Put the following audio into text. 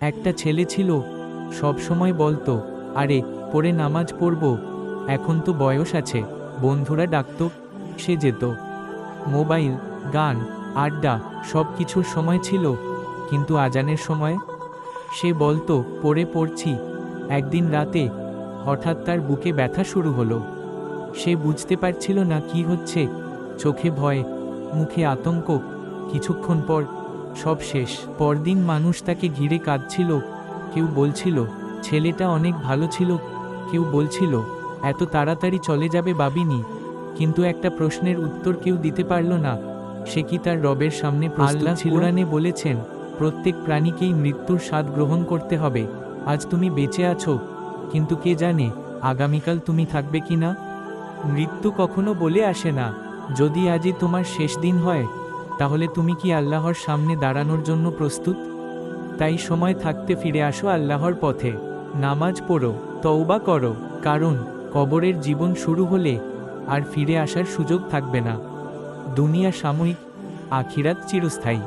একটা ছেলে ছিল, সব সময় বলতো, আরে পড়ে নামাজ পড়ব, এখন তো বয়স আছে। বন্ধুরা ডাকতো, সে যেত। মোবাইল, গান, আড্ডা, সব কিছুর সময় ছিল, কিন্তু আজানের সময় সে বলতো পড়ছি। একদিন রাতে হঠাৎ তার বুকে ব্যথা শুরু হলো। সে বুঝতে পারছিল না কি হচ্ছে, চোখে ভয়, মুখে আতঙ্ক। কিছুক্ষণ পর সব শেষ। পরদিন মানুষ তাকে ঘিরে কাঁদছিল। কেউ বলছিল ছেলেটা অনেক ভালো ছিল, কেউ বলছিল এত তাড়াতাড়ি চলে যাবে ভাবিনি। কিন্তু একটা প্রশ্নের উত্তর কেউ দিতে পারল না, সে কি তার রবের সামনে প্রস্তুত ছিল? আল্লাহ কুরআনে বলেছেন, প্রত্যেক প্রাণীকেই মৃত্যুর স্বাদ গ্রহণ করতে হবে। আজ তুমি বেঁচে আছো, কিন্তু কে জানে আগামীকাল তুমি থাকবে কিনা। মৃত্যু কখনো বলে আসে না। যদি আজই তোমার শেষ দিন হয়, তাহলে তুমি কি আল্লাহর সামনে দাঁড়ানোর জন্য প্রস্তুত? তাই সময় থাকতে ফিরে আসো আল্লাহর পথে, নামাজ পড়ো, তওবা করো, কারণ কবরের জীবন শুরু হলে আর ফিরে আসার সুযোগ থাকবে না। দুনিয়া সাময়িক, আখিরাত চিরস্থায়ী।